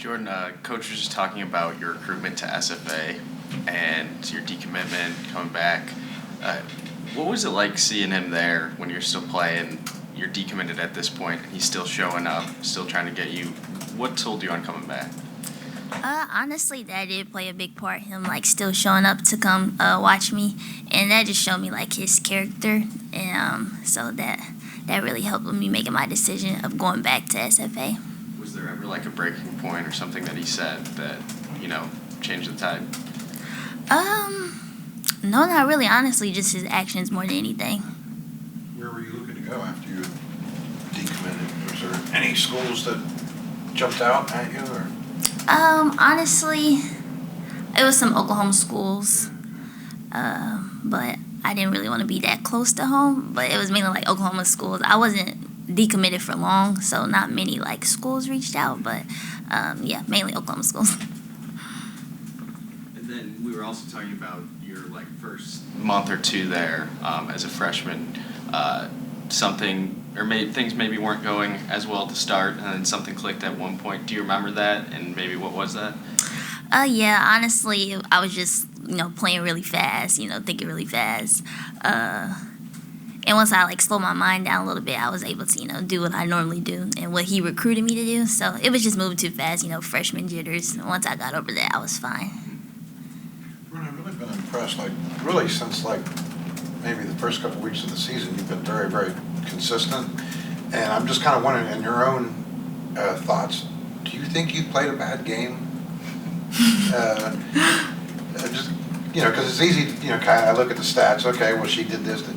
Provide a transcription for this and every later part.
Jordan, Coach was just talking about your recruitment to SFA and your decommitment coming back. What was it like seeing him there when you're still playing? You're decommitted at this point, and he's still showing up, still trying to get you. What sold you on coming back? Honestly, that did play a big part. Him still showing up to come watch me, and that just showed me his character, and so that really helped with me making my decision of going back to SFA. Was there ever a breaking point or something that he said that changed the tide? No, not really. Honestly, just his actions more than anything. Where were you looking to go after you decommitted? Was there any schools that jumped out at you, or? Honestly, it was some Oklahoma schools, but I didn't really want to be that close to home. But it was mainly Oklahoma schools. I wasn't decommitted for long, so not many schools reached out. But yeah, mainly Oklahoma schools. And then we were also talking about your first month or two there as a freshman. Things maybe weren't going as well to start, and then something clicked at one point. Do you remember that, and maybe what was that? Yeah, honestly, I was just, playing really fast, thinking really fast. And once I, slowed my mind down a little bit, I was able to, do what I normally do and what he recruited me to do. So it was just moving too fast, freshman jitters. And once I got over that, I was fine. I've really been impressed, really since, maybe the first couple weeks of the season, you've been very, very consistent. And I'm just kind of wondering, in your own thoughts, do you think you played a bad game? Just, because it's easy, I look at the stats, okay, well, she did this. But,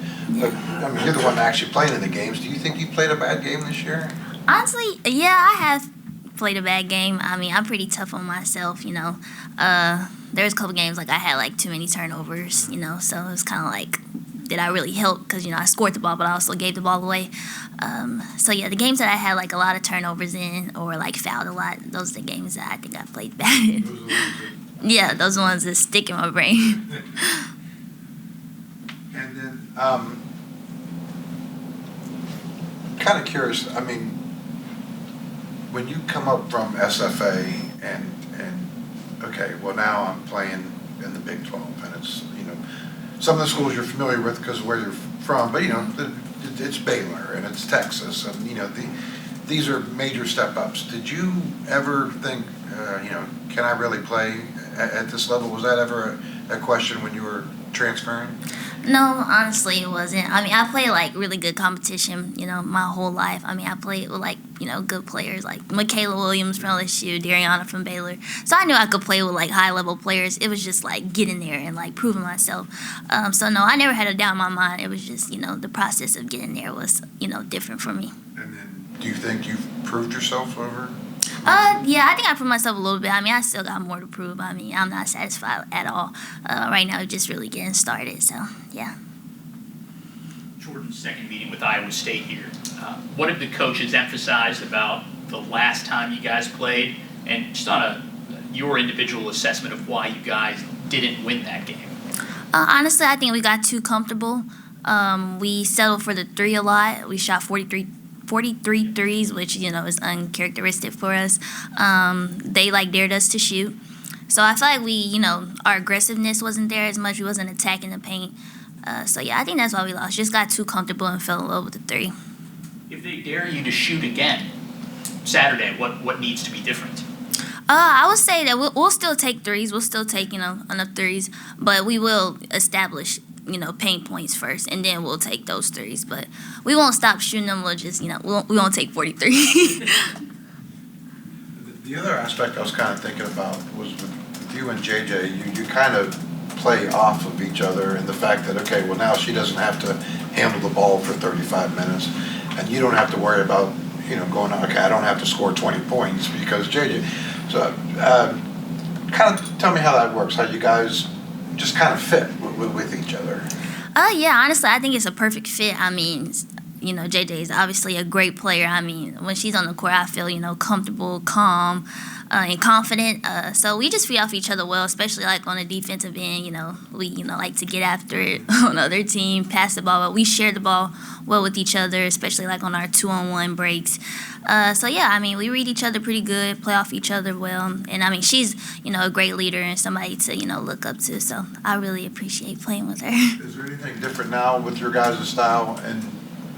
you're the one that actually played in the games. Do you think you played a bad game this year? Honestly, yeah, I have played a bad game. I'm pretty tough on myself, There's a couple games, I had, too many turnovers, so it was kind of did I really help? Because, I scored the ball, but I also gave the ball away. So, yeah, the games that I had, a lot of turnovers in or, fouled a lot, those are the games that I think I played bad. Yeah, those are the ones that stick in my brain. And then, kind of curious, when you come up from SFA and okay, well, now I'm playing in the Big 12, and it's, some of the schools you're familiar with because of where you're from, but, it's Baylor and it's Texas, and, these are major step-ups. Did you ever think, can I really play at this level? Was that ever a question when you were transferring? No, honestly, it wasn't. I played really good competition, my whole life. I played with good players like Michaela Williams from LSU, Dariana from Baylor. So I knew I could play with high level players. It was just getting there and proving myself. So no, I never had a doubt in my mind. It was just the process of getting there was different for me. And then, do you think you've proved yourself over? Yeah, I think I proved myself a little bit. I still got more to prove. I'm not satisfied at all. Right now, just really getting started, so, yeah. Jordan's second meeting with Iowa State here. What have the coaches emphasized about the last time you guys played, and just on your individual assessment of why you guys didn't win that game? Honestly, I think we got too comfortable. We settled for the three a lot. We shot 43 threes, which, is uncharacteristic for us. They, dared us to shoot. So I feel we, our aggressiveness wasn't there as much. We wasn't attacking the paint. So, yeah, I think that's why we lost. Just got too comfortable and fell in love with the three. If they dare you to shoot again Saturday, what needs to be different? I would say that we'll still take threes. We'll still take, enough threes. But we will establish paint points first, and then we'll take those threes. But we won't stop shooting them. We'll just, we won't take 43. The other aspect I was kind of thinking about was with you and JJ, you kind of play off of each other, and the fact that, okay, well, now she doesn't have to handle the ball for 35 minutes, and you don't have to worry about, going, okay, I don't have to score 20 points because JJ. So kind of tell me how that works, how you guys just kind of fit with each other. Yeah, honestly, I think it's a perfect fit. JJ is obviously a great player. When she's on the court, I feel, comfortable, calm. and confident. So we just feed off each other well, especially like on the defensive end. We like to get after it on the other team, pass the ball. But we share the ball well with each other, especially like on our 2-on-1 breaks. So yeah, I mean, we read each other pretty good, play off each other well, and I mean, she's a great leader and somebody to look up to. So I really appreciate playing with her. Is there anything different now with your guys' style? And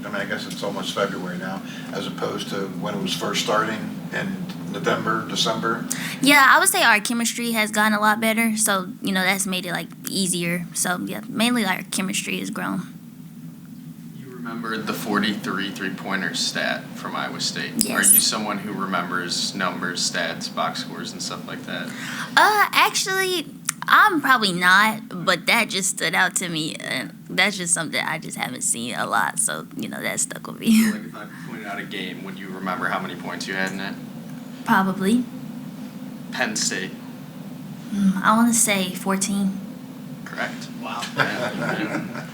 I mean, I guess it's almost February now, as opposed to when it was first starting in November, December? Yeah, I would say our chemistry has gotten a lot better. So that's made it like easier. So yeah, mainly our chemistry has grown. You remembered the 43 three-pointer stat from Iowa State. Yes. Are you someone who remembers numbers, stats, box scores, and stuff like that? Actually, I'm probably not, but that just stood out to me. That's just something I just haven't seen a lot, so that stuck with me. Like if I pointed out a game, would you remember how many points you had in it? Probably. Penn State. I want to say 14. Correct. Wow. Yeah.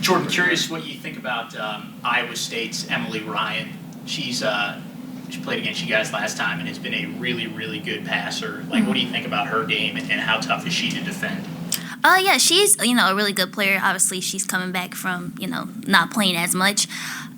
Jordan, curious what you think about Iowa State's Emily Ryan. She played against you guys last time and has been a really, really good passer. Like, what do you think about her game and how tough is she to defend? Yeah, she's a really good player. Obviously, she's coming back from not playing as much.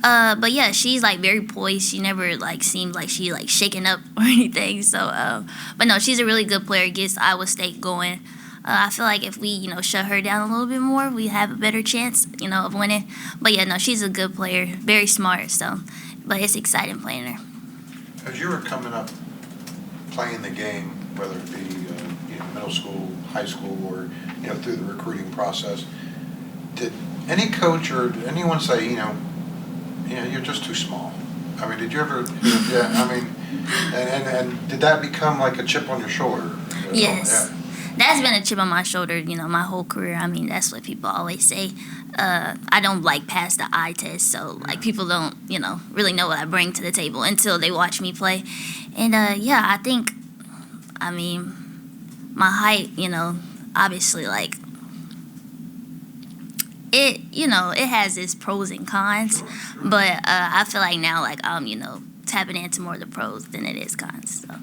But yeah, she's like very poised. She never seems like she shaking up or anything. So, but no, she's a really good player. Gets Iowa State going. I feel like if we shut her down a little bit more, we have a better chance of winning. But yeah, no, she's a good player, very smart. So, but it's exciting playing her. As you were coming up playing the game, whether it be middle school, high school, or through the recruiting process, did any coach or did anyone say you're just too small? I mean, did you ever? Yeah, I mean, and did that become like a chip on your shoulder? Yes. Yeah. That's been a chip on my shoulder, my whole career. I mean, that's what people always say. I don't pass the eye test, so people don't, really know what I bring to the table until they watch me play. And yeah, I think, I mean, my height, obviously it, it has its pros and cons, but I feel like now I'm, tapping into more of the pros than it is cons. So.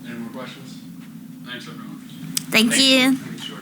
Any more questions? Thanks, everyone. Thank you. Thanks, Jordan.